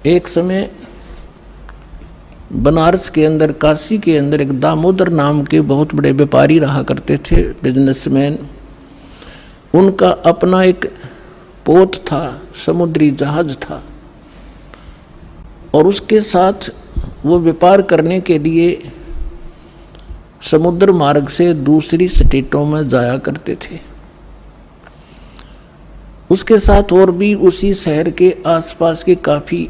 एक समय बनारस के अंदर, काशी के अंदर एक दामोदर नाम के बहुत बड़े व्यापारी रहा करते थे, बिजनेसमैन। उनका अपना एक पोत था, समुद्री जहाज था, और उसके साथ वो व्यापार करने के लिए समुद्र मार्ग से दूसरी स्टेटों में जाया करते थे। उसके साथ और भी उसी शहर के आसपास के काफ़ी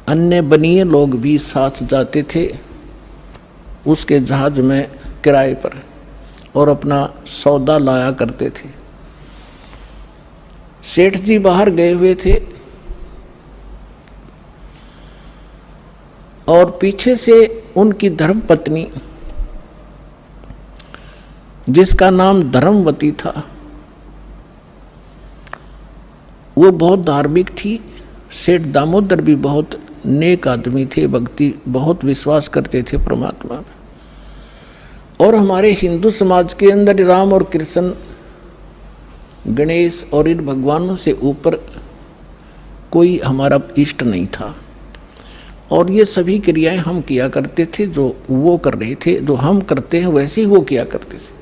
अन्य बनिए लोग भी साथ जाते थे उसके जहाज में किराए पर, और अपना सौदा लाया करते थे। सेठ जी बाहर गए हुए थे और पीछे से उनकी धर्मपत्नी, जिसका नाम धर्मवती था, वो बहुत धार्मिक थी। सेठ दामोदर भी बहुत नेक आदमी थे, भक्ति बहुत विश्वास करते थे परमात्मा में। और हमारे हिंदू समाज के अंदर राम और कृष्ण, गणेश और इन भगवानों से ऊपर कोई हमारा इष्ट नहीं था, और ये सभी क्रियाएं हम किया करते थे जो वो कर रहे थे, जो हम करते हैं वैसे ही वो किया करते थे।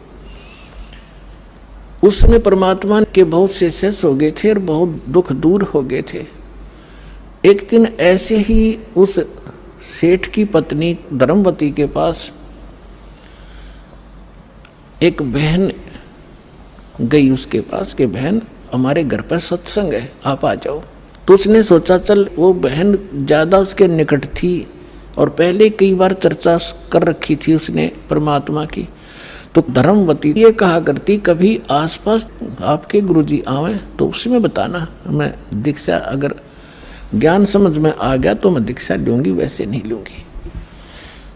उस समय परमात्मा के बहुत से शिष्य हो गए थे और बहुत दुख दूर हो गए थे। एक दिन ऐसे ही उस सेठ की पत्नी धर्मवती के पास एक बहन गई उसके पास कि बहन, हमारे घर पर सत्संग है, आप आ जाओ। तो उसने सोचा चल, वो बहन ज़्यादा उसके निकट थी और पहले कई बार चर्चा कर रखी थी उसने परमात्मा की। तो धर्मवती ये कहा करती, कभी आसपास आपके गुरुजी आवे तो उसमें बताना, मैं दीक्षा अगर ज्ञान समझ में आ गया तो मैं दीक्षा लूँगी, वैसे नहीं लूँगी।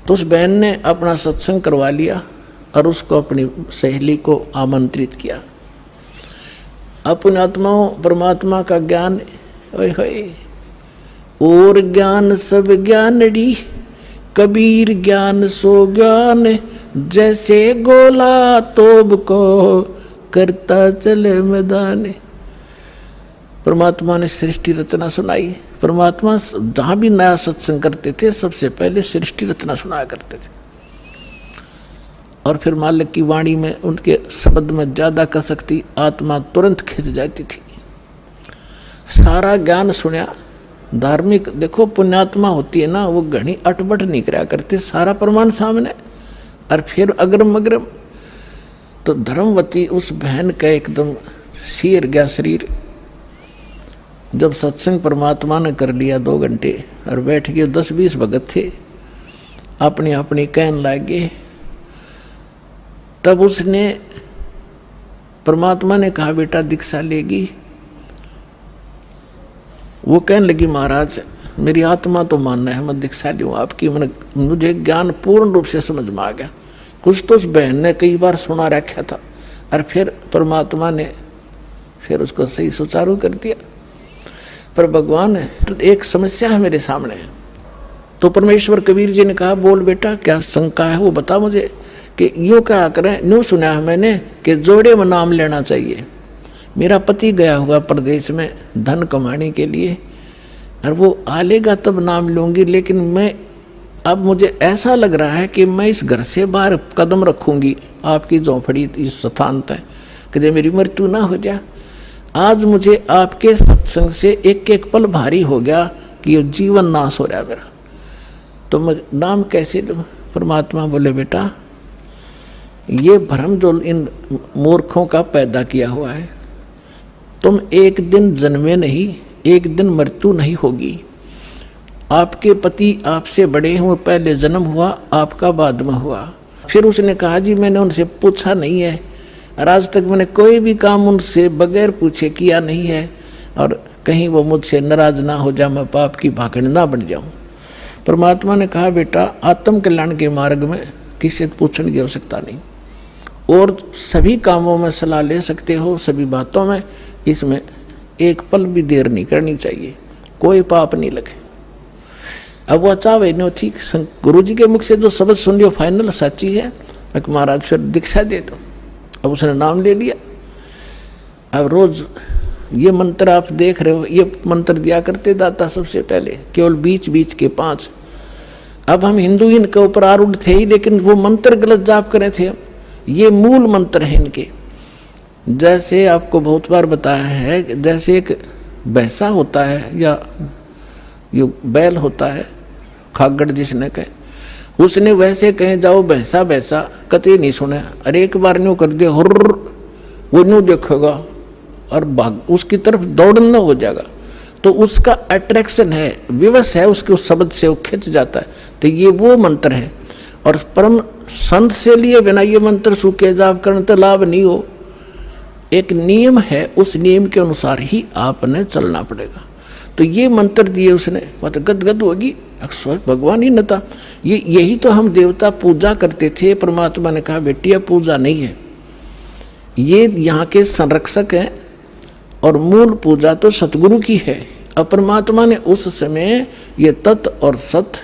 तो उस बहन ने अपना सत्संग करवा लिया और उसको अपनी सहेली को आमंत्रित किया। अपने आत्माओं परमात्मा का ज्ञान, ओए होए, और ज्ञान सब ज्ञानड़ी, कबीर ज्ञान सो ज्ञान, जैसे गोला तोब को करता चले मैदान। परमात्मा ने सृष्टि रचना सुनाई। परमात्मा जहाँ भी नया सत्संग करते थे सबसे पहले सृष्टि रचना सुनाया करते थे, और फिर मालिक की वाणी में उनके शब्द में ज़्यादा कसक थी, आत्मा तुरंत खिंच जाती थी। सारा ज्ञान सुना। धार्मिक देखो, पुण्यात्मा होती है ना, वो घनी अटबट नहीं कराया करते, सारा प्रमाण सामने, और फिर अग्रम अग्रम। तो धर्मवती उस बहन का एकदम सिर गया शरीर। जब सत्संग परमात्मा ने कर लिया 2 घंटे और बैठ गए, 10-20 भगत थे, अपनी अपनी कहन लागे। तब उसने, परमात्मा ने कहा बेटा दीक्षा लेगी। वो कहने लगी महाराज मेरी आत्मा तो मानना है, मैं दीक्षा लूँ आपकी, मुझे ज्ञान पूर्ण रूप से समझ में आ गया। कुछ तो उस बहन ने कई बार सुना रखा था, और फिर परमात्मा ने फिर उसको सही सुचारू कर दिया। पर भगवान है तो एक समस्या है मेरे सामने। तो परमेश्वर कबीर जी ने कहा बोल बेटा क्या शंका है वो बता मुझे, कि यूँ क्या करें, यूँ सुना है मैंने कि जोड़े में नाम लेना चाहिए। मेरा पति गया हुआ प्रदेश में धन कमाने के लिए, और वो आ लेगा तब नाम लूँगी, लेकिन मैं अब मुझे ऐसा लग रहा है कि मैं इस घर से बाहर कदम रखूँगी आपकी झोंपड़ी इस स्थान तक, कि मेरी मृत्यु ना हो जाए। आज मुझे आपके सत्संग से एक एक पल भारी हो गया कि ये जीवन नाश हो रहा है मेरा, तो मैं नाम कैसे लूँ। परमात्मा बोले बेटा ये भ्रम जो इन मूर्खों का पैदा किया हुआ है, तुम एक दिन जन्मे नहीं, एक दिन मृत्यु नहीं होगी। आपके पति आपसे बड़े हुए, पहले जन्म हुआ आपका बाद में हुआ। फिर उसने कहा जी मैंने उनसे पूछा नहीं है, और आज तक मैंने कोई भी काम उनसे बगैर पूछे किया नहीं है, और कहीं वो मुझसे नाराज ना हो जाए, मैं पाप की भागड़ ना बन जाऊं। परमात्मा ने कहा बेटा आत्म कल्याण के मार्ग में किसी से पूछने की आवश्यकता नहीं, और सभी कामों में सलाह ले सकते हो, सभी बातों में, इसमें एक पल भी देर नहीं करनी चाहिए, कोई पाप नहीं लगे। अब वो चाहे नो ठीक, गुरु जी के मुख से जो शब्द सुन लियो फाइनल सच्ची है, महाराज फिर दीक्षा दे दो। अब उसने नाम ले लिया। अब रोज ये मंत्र आप देख रहे हो, ये मंत्र दिया करते दाता सबसे पहले, केवल बीच बीच के 5। अब हम हिंदू इनके ऊपर आरूढ़ थे ही, लेकिन वो मंत्र गलत जाप करे थे हम। ये मूल मंत्र है इनके। जैसे आपको बहुत बार बताया है, जैसे एक भैंसा होता है या ये बैल होता है, खागड़ जिसने कहे, उसने वैसे कहे जाओ भैंसा भैंसा, कतई नहीं सुने। अरे एक बार न्यू कर दिया हुर्र, वो न्यू देखेगा और भाग उसकी तरफ दौड़ना हो जाएगा। तो उसका अट्रैक्शन है, विवश है उसके उस शब्द से, वो खिंच जाता है। तो ये वो मंत्र है। और परम संत से लिए बिना ये मंत्र सूखे जाप करने तो लाभ नहीं हो। एक नियम है, उस नियम के अनुसार ही आपने चलना पड़ेगा। तो ये मंत्र दिए उसने, वह तो गदगद होगी, अक्सर भगवान ही न था। यही तो हम देवता पूजा करते थे। परमात्मा ने कहा बेटिया पूजा नहीं है, ये यहाँ के संरक्षक हैं और मूल पूजा तो सतगुरु की है। अब परमात्मा ने उस समय ये तत् और सत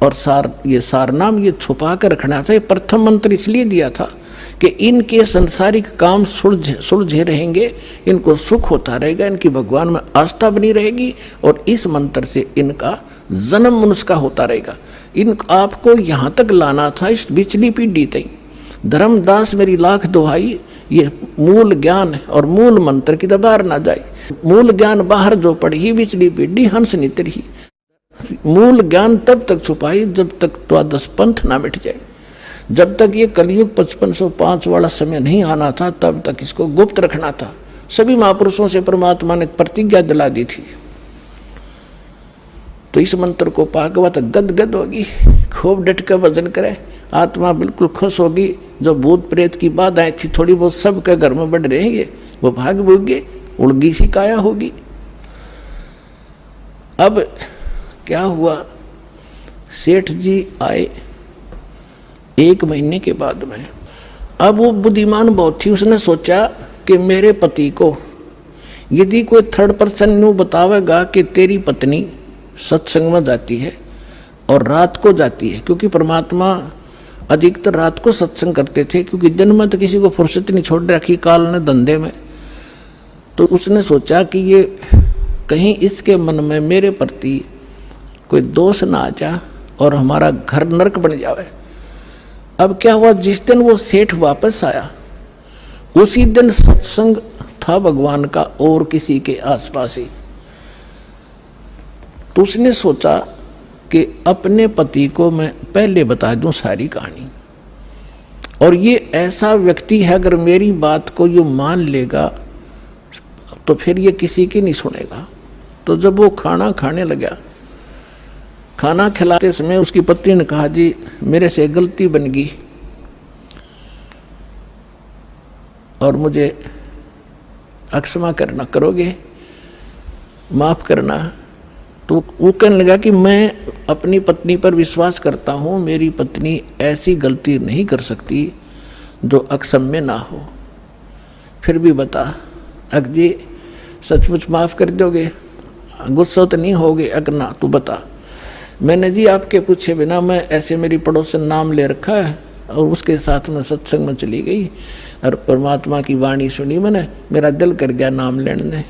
और सार, ये सार नाम ये छुपा कर रखना था। ये प्रथम मंत्र इसलिए दिया था कि इनके संसारिक काम सुलझे रहेंगे, इनको सुख होता रहेगा, इनकी भगवान में आस्था बनी रहेगी और इस मंत्र से इनका जन्म मनुष्य का होता रहेगा। इन आपको यहाँ तक लाना था, इस बिचली पीढ़ी तक। धर्मदास मेरी लाख दुहाई, ये मूल ज्ञान और मूल मंत्र की बाहर ना जाए। मूल ज्ञान बाहर जो पढ़ी, बिचली पीढ़ी हंस नितरी। मूल ज्ञान तब तक छुपाई जब तक द्वादश पंथ ना मिट जाए। जब तक ये कलयुग 5505 वाला समय नहीं आना था, तब तक इसको गुप्त रखना था। सभी महापुरुषों से परमात्मा ने प्रतिज्ञा दिला दी थी। तो इस मंत्र को पाकवा तो गदगद होगी, खूब डट कर भजन करे, आत्मा बिल्कुल खुश होगी। जो भूत प्रेत की बाधाएं थी थोड़ी बहुत सबके घर में बढ़ रहेंगे, वो भाग भूगे, उड़गी सी काया होगी। अब क्या हुआ, सेठ जी आए 1 महीने के बाद में। अब वो बुद्धिमान बहुत थी, उसने सोचा कि मेरे पति को यदि कोई थर्ड पर्सन न्यू बतावेगा कि तेरी पत्नी सत्संग में जाती है और रात को जाती है, क्योंकि परमात्मा अधिकतर रात को सत्संग करते थे, क्योंकि दिन में तो किसी को फुर्सत नहीं छोड़ रखी काल ने धंधे में। तो उसने सोचा कि ये कहीं इसके मन में मेरे प्रति कोई दोष ना आ जा और हमारा घर नरक बन जावे। अब क्या हुआ, जिस दिन वो सेठ वापस आया उसी दिन सत्संग था भगवान का और किसी के आसपास ही। तो उसने सोचा कि अपने पति को मैं पहले बता दूं सारी कहानी, और ये ऐसा व्यक्ति है अगर मेरी बात को ये मान लेगा तो फिर ये किसी की नहीं सुनेगा। तो जब वो खाना खाने लगा, खाना खिलाते समय उसकी पत्नी ने कहा जी मेरे से गलती बन गई और मुझे अक्षमा करना, करोगे, माफ़ करना। तो वो कहने लगा कि मैं अपनी पत्नी पर विश्वास करता हूँ, मेरी पत्नी ऐसी गलती नहीं कर सकती जो अक्षम्य ना हो। फिर भी बता अग जी सचमुच माफ़ कर दोगे, गुस्सा तो नहीं होगे? अगर ना तो बता। मैंने जी आपके पूछे बिना मैं ऐसे मेरी पड़ोसन नाम ले रखा है और उसके साथ में सत्संग में चली गई और परमात्मा की वाणी सुनी मैंने, मेरा दिल कर गया नाम लेने,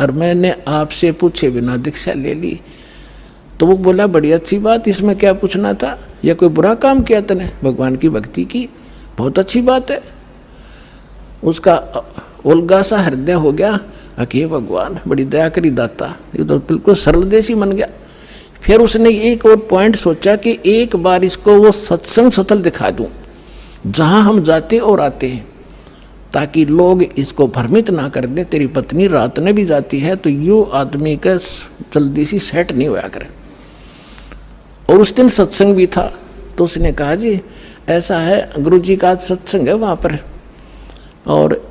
और मैंने आपसे पूछे बिना दीक्षा ले ली। तो वो बोला बड़ी अच्छी बात, इसमें क्या पूछना था, या कोई बुरा काम किया तूने? भगवान की भक्ति की, बहुत अच्छी बात है। उसका उल्गा सा हृदय हो गया कि भगवान बड़ी दया करी दाता, ये तो बिल्कुल सरल देसी बन गया। फिर उसने एक और पॉइंट सोचा कि एक बार इसको वो सत्संग स्थल दिखा दूं जहां हम जाते और आते हैं, ताकि लोग इसको भ्रमित ना कर दें तेरी पत्नी रात में भी जाती है, तो यो आदमी का जल्दी सी सेट नहीं होया करे। और उस दिन सत्संग भी था। तो उसने कहा जी ऐसा है, गुरुजी का आज सत्संग है वहाँ पर, और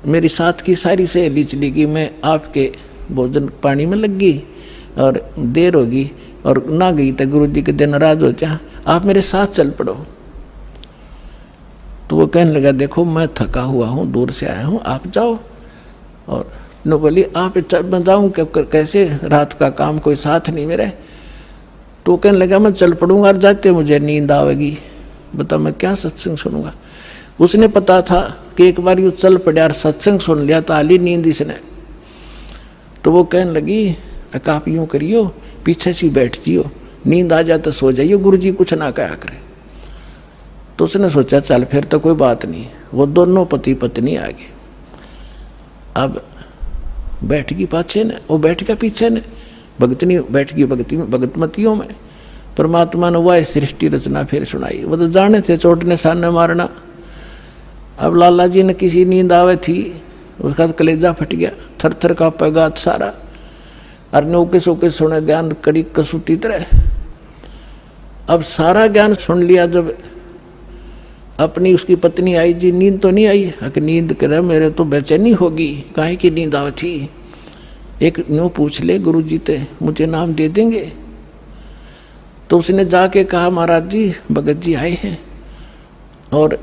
मेरी साथ की सारी सहेली चली गई, मैं आपके भोजन पानी में लग गई और देर होगी और ना गई तो गुरुजी के दिन नाराज हो जा, आप मेरे साथ चल पड़ो। तो वो कहने लगा देखो मैं थका हुआ हूँ, दूर से आया हूँ, आप जाओ। और नो बोली आप मैं जाऊँ कैसे, रात का काम कोई साथ नहीं मेरे। तो कहने लगा मैं चल पड़ूंगा और जाते मुझे नींद आवेगी, बता मैं क्या सत्संग सुनूंगा। उसने पता था कि एक बार यूँ चल पड़ा और सत्संग सुन लिया तो आली नींद इसने। तो वो कहने लगी आप यूँ करियो, पीछे से बैठ जियो, नींद आ जाए तो सो जाइयो, गुरु जी कुछ ना कहा करें। तो उसने सोचा चल फिर तो कोई बात नहीं। वो दोनों पति पत्नी आ गए। अब बैठ गई पाछे ने, वो बैठ गया पीछे ने, भगतनी बैठ गई भगतमतियों में। परमात्मा ने वह सृष्टि रचना फिर सुनाई। वो तो जाने थे चोटने सामने मारना। अब लाला जी ने किसी नींद आवे थी, उसका कलेजा फट गया, थर थर कांपेगा सारा। और नौके सोके सुने ज्ञान कड़ी कसूती तरह। अब सारा ज्ञान सुन लिया। जब अपनी उसकी पत्नी आई, जी नींद तो नहीं आई? कि नींद करे मेरे तो बेचैनी होगी, काहे की नींद आवे थी? एक न्यू पूछ ले गुरु जी ते, मुझे नाम दे देंगे? तो उसने जाके कहा महाराज जी भगत जी आए हैं और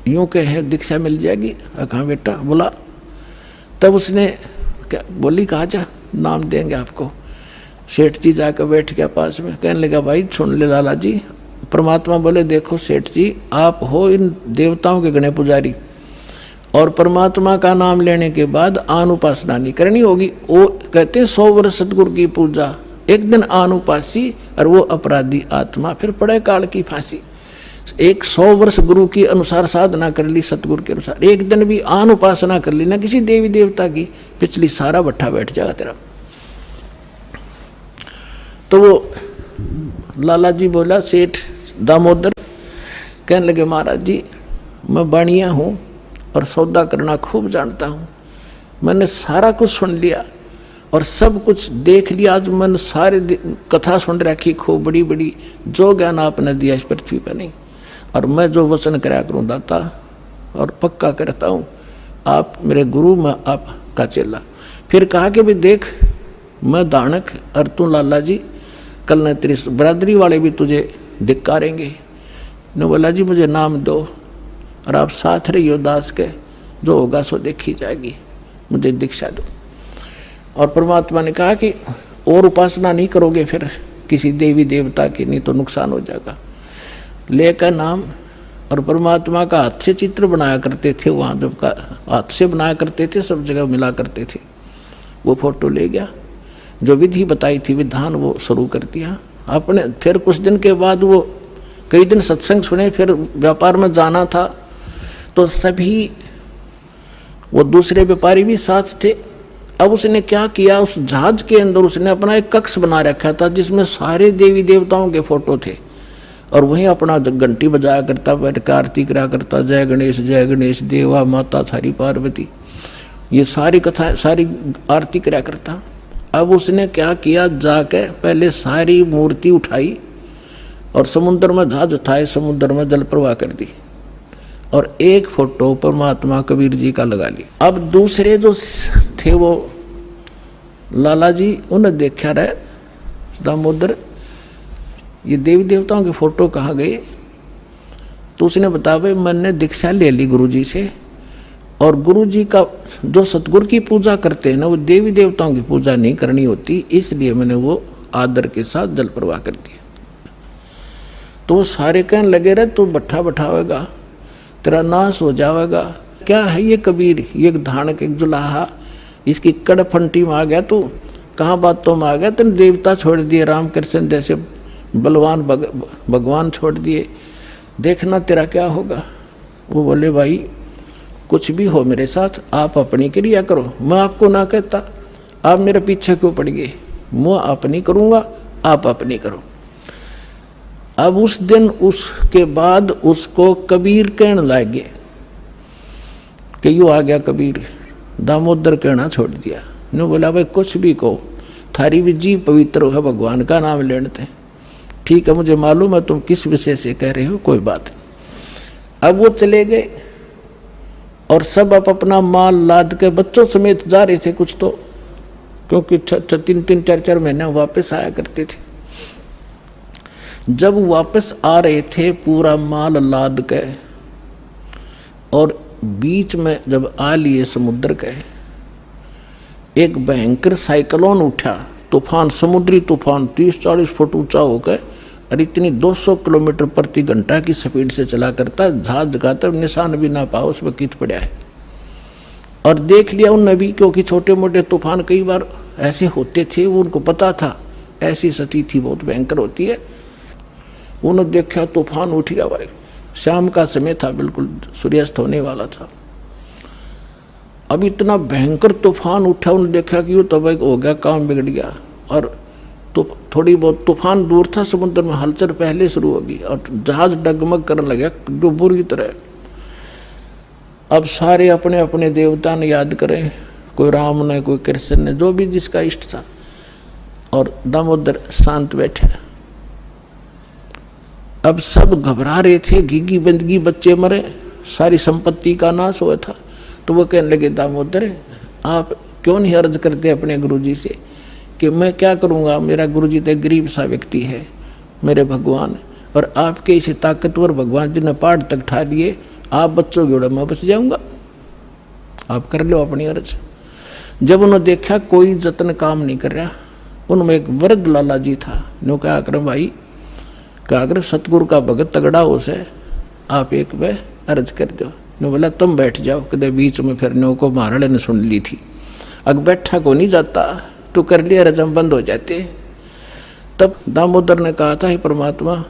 यूँ कहे दीक्षा मिल जाएगी। कहा बेटा बोला। तब उसने क्या बोली, कहा जा नाम देंगे आपको। सेठ जी जाकर बैठ गया पास में, कहने लगा भाई सुन ले लाला जी। परमात्मा बोले देखो सेठ जी, आप हो इन देवताओं के गणे पुजारी, और परमात्मा का नाम लेने के बाद आन उपासना नहीं करनी होगी। वो कहते हैं 100 वर्ष सतगुरु की पूजा, एक दिन आन उपासी और वो अपराधी आत्मा फिर पड़े काल की फांसी। 100 वर्ष गुरु की अनुसार साधना कर ली, सतगुरु के अनुसार, एक दिन भी आन उपासना कर ली ना किसी देवी देवता की, पिछली सारा भट्ठा बैठ जाएगा तेरा। तो वो लाला जी बोला, सेठ दामोदर कहने लगे महाराज जी मैं बाणिया हूँ और सौदा करना खूब जानता हूँ। मैंने सारा कुछ सुन लिया और सब कुछ देख लिया। आज मैंने सारे कथा सुन रखी खूब बड़ी बड़ी, जो ज्ञान आपने दिया इस पृथ्वी पर नहीं। और मैं जो वचन कराया करूँ दाता, और पक्का करता हूँ आप मेरे गुरु, मैं आपका चेला। फिर कहा कि भी देख मैं दानक और तू लाला जी, कल न तेरी बरादरी वाले भी तुझे धिक्कारेंगे। ने बोला जी मुझे नाम दो और आप साथ रहियो दास के, जो होगा सो देखी जाएगी, मुझे दीक्षा दो। और परमात्मा ने कहा कि और उपासना नहीं करोगे फिर किसी देवी देवता की, नहीं तो नुकसान हो जाएगा। लेकर नाम, और परमात्मा का हाथ से चित्र बनाया करते थे वहाँ, जब का हाथ से बनाया करते थे सब जगह मिला करते थे। वो फोटो ले गया, जो विधि बताई थी विधान वो शुरू कर दिया आपने। फिर कुछ दिन के बाद वो कई दिन सत्संग सुने, फिर व्यापार में जाना था तो सभी वो दूसरे व्यापारी भी साथ थे। अब उसने क्या किया, उस जहाज के अंदर उसने अपना एक कक्ष बना रखा था जिसमें सारे देवी देवताओं के फोटो थे, और वहीं अपना घंटी बजाया करता, बैठ आरती करा करता, जय गणेश देवा माता थारी पार्वती, ये सारी कथा सारी आरती करा करता। अब उसने क्या किया, जाके पहले सारी मूर्ति उठाई और समुद्र में जहाज उठाए, समुद्र में जल प्रवाह कर दी, और एक फोटो परमात्मा कबीर जी का लगा ली। अब दूसरे जो थे वो लाला जी, उन्हें देखा रहे दामोदर ये देवी देवताओं के फोटो कहाँ गए। तो उसने बताया भाई मैंने दीक्षा ले ली गुरु जी से, और गुरु जी का जो सतगुरु की पूजा करते हैं ना, वो देवी देवताओं की पूजा नहीं करनी होती, इसलिए मैंने वो आदर के साथ जल प्रवाह कर दिया। तो वो सारे कहने लगे रहे तू भट्ठा बैठावेगा, तेरा नाश हो जाएगा। क्या है ये कबीर, ये धानक एक जुलाहा, इसकी कड़ फंटी में आ गया तू, कहाँ बातों में आ गया, तेने देवता छोड़ दिए, रामकृष्ण जैसे बलवान भगवान छोड़ दिए, देखना तेरा क्या होगा। वो बोले भाई कुछ भी हो मेरे साथ, आप अपनी क्रिया करो, मैं आपको ना कहता, आप मेरे पीछे क्यों पड़ गए, मैं अपनी करूँगा, आप अपनी करो। अब उस दिन उसके बाद उसको कबीर कहने लगे कि यूँ आ गया कबीर, दामोदर कहना छोड़ दिया। ने बोला भाई कुछ भी कहो, थारी भी जी पवित्र है, भगवान का नाम लेते। ठीक है मुझे मालूम है तुम किस विषय से कह रहे हो, कोई बात नहीं। अब वो चले गए और सब अपना माल लाद के बच्चों समेत जा रहे थे कुछ तो, क्योंकि 3-3 4-4 महीने वापस आया करते थे। जब वापस आ रहे थे पूरा माल लाद के, और बीच में जब आ लिए समुद्र के, एक भयंकर साइक्लोन उठा, तूफान, समुद्री तूफान 30-40 फुट ऊंचा होकर और इतनी 200 किलोमीटर प्रति घंटा की स्पीड से चला करता, जहाज का तब निशान भी ना पाओ उसमें कित पड़ा है। और देख लिया उन नबी, क्योंकि छोटे मोटे तूफान कई बार ऐसे होते थे, वो उनको पता था ऐसी स्थिति थी बहुत भयंकर होती है। उन्होंने देखा तूफान उठ गया भाई, शाम का समय था, बिल्कुल सूर्यास्त होने वाला था। अब इतना भयंकर तूफान उठा, उन्होंने देखा कि वो तब हो गया, काम बिगड़ गया। और तो थोड़ी बहुत तूफान दूर था, समुद्र में हलचल पहले शुरू होगी और जहाज डगमग करने लगा जो बुरी तरह। अब सारे अपने अपने देवता ने याद करें, कोई राम ने, कोई कृष्ण ने, जो भी जिसका इष्ट था। और दामोदर शांत बैठे। अब सब घबरा रहे थे, घिगी बंदगी, बच्चे मरे, सारी संपत्ति का नाश हुआ था। तो वो कहने लगे, दामोदर आप क्यों नहीं अर्ज करते अपने गुरुजी से कि मैं क्या करूँगा, मेरा गुरुजी तो गरीब सा व्यक्ति है, मेरे भगवान, और आपके इसे ताकतवर भगवान जिन्हें पहाड़ तक ठा लिए, आप बच्चों की ओर मैं बच जाऊँगा, आप कर लो अपनी अर्ज। जब उन्होंने देखा कोई जतन काम नहीं कर रहा, उनमें एक वृद्ध लाला जी था, नो क्या कर भाई, क्या अगर सतगुरु का भगत तगड़ा हो से आप एक वे अर्ज कर दो। ने बोला तुम बैठ जाओ, कदे बीच में फिर नो को महाराज ने सुन ली थी, अग बैठा को नहीं जाता, तो कर लिया रजम बंद हो जाते। तब दामोदर ने कहा था, हे परमात्मा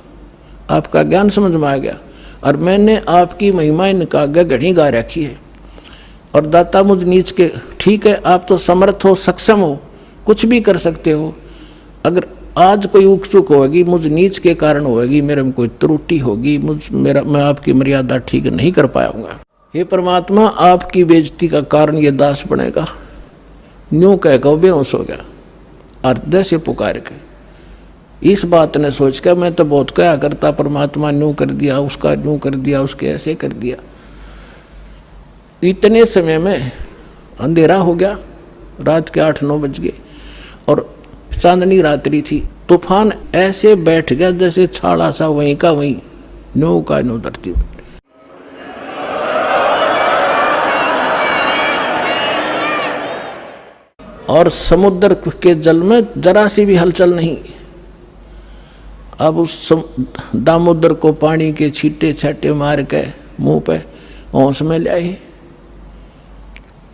आपका ज्ञान समझ में आ गया और मैंने आपकी महिमाएं का घड़ी गा रखी है, और दाता मुझ नीच के, ठीक है आप तो समर्थ हो, सक्षम हो, कुछ भी कर सकते हो, अगर आज कोई उकचुक होगी मुझ नीच के कारण होगी, मेरे में कोई त्रुटि होगी, मैं आपकी मर्यादा ठीक नहीं कर पाऊंगा, हे परमात्मा आपकी बेइज्जती का कारण ये दास बनेगा। न्यू कह के बेहोश हो गया, हृदय से पुकार के। इस बात ने सोच कर मैं तो बहुत कहा करता, परमात्मा न्यू कर दिया, उसका न्यू कर दिया, उसके ऐसे कर दिया। इतने समय में अंधेरा हो गया, रात के 8-9 बज गए और चांदनी रात्रि थी। तूफान ऐसे बैठ गया जैसे छाड़ा सा, वहीं का वहीं, नो का नो धरती। और समुद्र के जल में जरा सी भी हलचल नहीं। अब उस दामोदर को पानी के छींटे छाटे मार के मुंह पे होश में ले आए।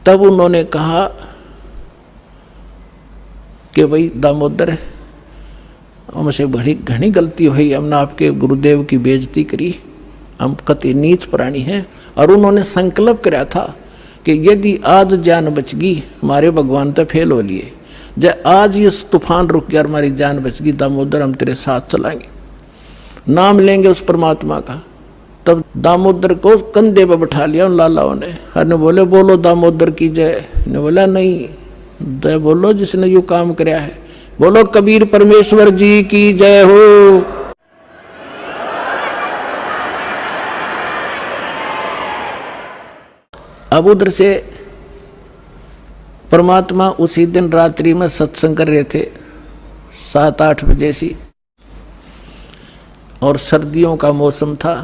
तब उन्होंने कहा कि भाई दामोदर हमसे बड़ी घनी गलती हुई, हमने आपके गुरुदेव की बेइज्जती करी, हम कति नीच प्राणी हैं। और उन्होंने संकल्प कराया था कि यदि आज जान बच गई, हमारे भगवान तो फेल हो लिए, जब आज ये तूफान रुक गया, हमारी जान बच गई, दामोदर हम तेरे साथ चलाएंगे, नाम लेंगे उस परमात्मा का। तब दामोदर को कंधे पर बैठा लिया उन लालाओं ने। हर ने बोले बोलो दामोदर की जय। ने बोला नहीं, जय बोलो जिसने यो काम कराया है, बोलो कबीर परमेश्वर जी की जय हो। अब उधर से परमात्मा उसी दिन रात्रि में सत्संग कर रहे थे 7-8 बजे सी, और सर्दियों का मौसम था।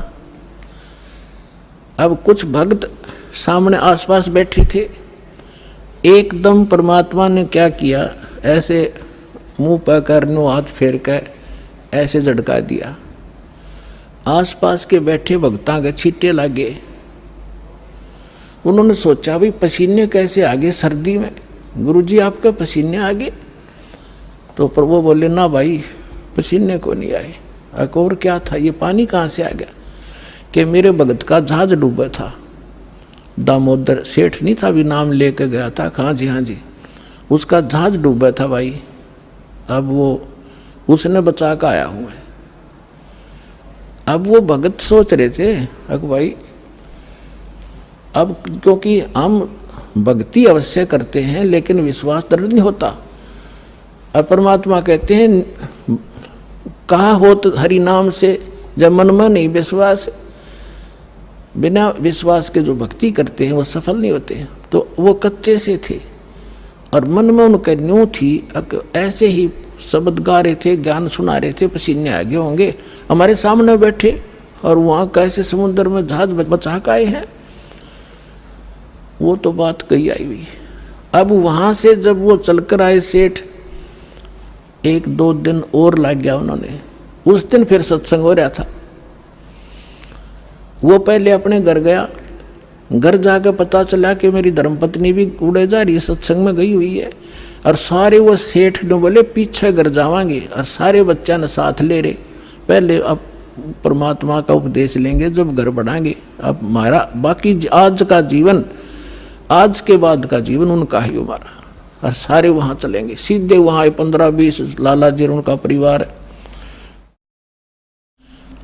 अब कुछ भक्त सामने आसपास बैठे थे। एकदम परमात्मा ने क्या किया, ऐसे मुंह पर करनो हाथ फेर कर ऐसे झटका दिया। आसपास के बैठे भक्तां के छींटे लगे। उन्होंने सोचा भाई पसीने कैसे आगे सर्दी में, गुरुजी आपके पसीने आगे? तो पर वो बोले ना भाई पसीने को नहीं आए। और क्या था, ये पानी कहाँ से आ गया? कि मेरे भगत का जहाज डूबा था, दामोदर सेठ नहीं था, अभी नाम लेके गया था, हाँ जी, उसका जहाज डूबा था भाई, अब वो उसने बचा कर आया हूँ। अब वो भगत सोच रहे थे अक भाई, अब क्योंकि हम भक्ति अवश्य करते हैं लेकिन विश्वास दृढ़ नहीं होता। और परमात्मा कहते हैं कहा हो तो हरि नाम से, जब मन में नहीं विश्वास, बिना विश्वास के जो भक्ति करते हैं वो सफल नहीं होते हैं। तो वो कच्चे से थे और मन में उनका न्यू थी, ऐसे ही शब्द गा रहे थे, ज्ञान सुना रहे थे, पसीने आगे होंगे, हमारे सामने बैठे और वहाँ कैसे समुद्र में जहाज बचा के आए हैं। वो तो बात कही आई हुई। अब वहाँ से जब वो चलकर आए सेठ, 1-2 दिन और लग गया उन्होंने, उस दिन फिर सत्संग हो रहा था। वो पहले अपने घर गया, घर जाकर पता चला कि मेरी धर्मपत्नी भी उड़े जा रही है, सत्संग में गई हुई है। और सारे वो सेठ ने बोले पीछे घर जावांगे, और सारे बच्चा ने साथ ले रहे, पहले अब परमात्मा का उपदेश लेंगे जब घर बढ़ाएंगे। अब हमारा बाकी आज का जीवन, आज के बाद का जीवन उनका ही हमारा। और सारे वहाँ चलेंगे, सीधे वहाँ 15-20 लाला जी उनका परिवार है।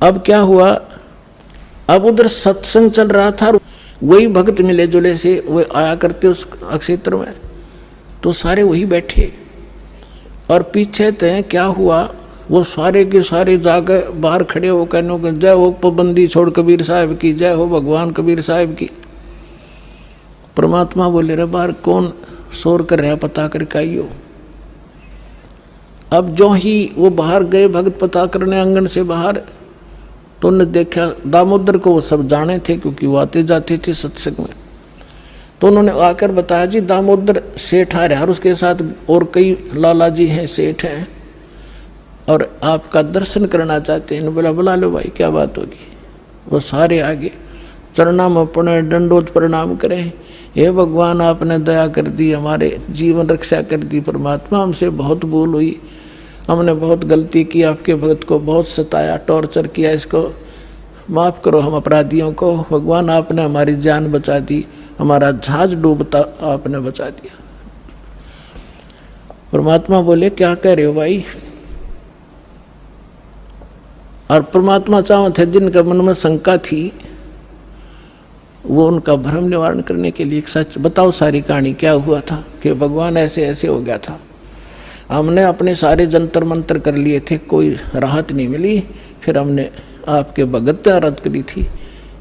अब क्या हुआ, अब उधर सत्संग चल रहा था, वही भक्त मिले जुले से वो आया करते उस क्षेत्र में, तो सारे वही बैठे। और पीछे थे क्या हुआ, वो सारे के सारे जाकर बाहर खड़े हो कहने जय हो पाबंदी छोड़ कबीर साहब की, जय हो भगवान कबीर साहब की। परमात्मा बोले रे बाहर कौन शोर कर रहा, पता करके आइयो। अब जो ही वो बाहर गए भक्त पता करने आंगन से बाहर, तो उन्होंने देखा दामोदर को, वो सब जाने थे क्योंकि वो आते जाते थे सत्संग में। तो उन्होंने आकर बताया जी दामोदर सेठ आ रहा है और उसके साथ और कई लाला जी हैं, सेठ हैं, और आपका दर्शन करना चाहते हैं। बोला बुला लो भाई, क्या बात होगी। वो सारे आगे चरणा में पड़े, दंडोत प्रणाम करें, हे भगवान आपने दया कर दी, हमारे जीवन रक्षा कर दी। परमात्मा हमसे बहुत भूल हुई, हमने बहुत गलती की, आपके भक्त को बहुत सताया, टॉर्चर किया, इसको माफ़ करो हम अपराधियों को। भगवान आपने हमारी जान बचा दी, हमारा जहाज डूबता आपने बचा दिया। परमात्मा बोले क्या कह रहे हो भाई। और परमात्मा चाहते थे जिनका मन में शंका थी, वो उनका भ्रम निवारण करने के लिए एक सच बताओ, सारी कहानी क्या हुआ था कि भगवान ऐसे ऐसे हो गया था। हमने अपने सारे जंतर मंतर कर लिए थे, कोई राहत नहीं मिली। फिर हमने आपके भगत आराध करी थी,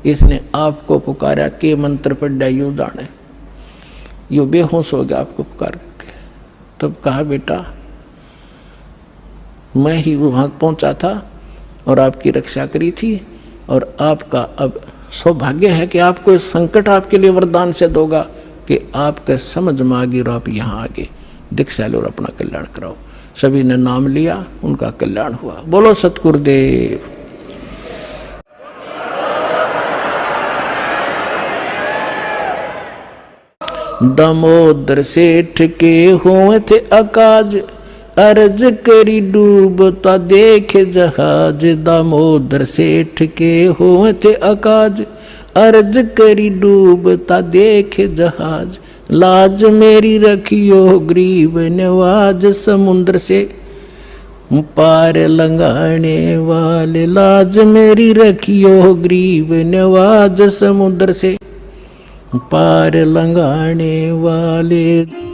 इसने आपको पुकारा के मंत्र पर डायू दाने, यो बेहोश हो गया आपको पुकार करके। तब कहा बेटा मैं ही वहाँ पहुँचा था और आपकी रक्षा करी थी, और आपका अब सौभाग्य है कि आपको इस संकट आपके लिए वरदान से दोगा कि आपके समझ में आगे और आप यहाँ आगे दीक्षा लो और अपना कल्याण कराओ। सभी ने नाम लिया, उनका कल्याण हुआ। बोलो सतगुरुदेव। दामोदर सेठ के हुए थे अकाज, अर्ज करी डूबता देखे जहाज। दामोदर सेठ के हुए थे अकाज, अर्ज करी डूबता देखे जहाज। लाज मेरी रखियो गरीब नवाज, समुद्र से पार लंघाने वाले। लाज मेरी रखियो गरीब नवाज, समुद्र से पार लंघाने वाले।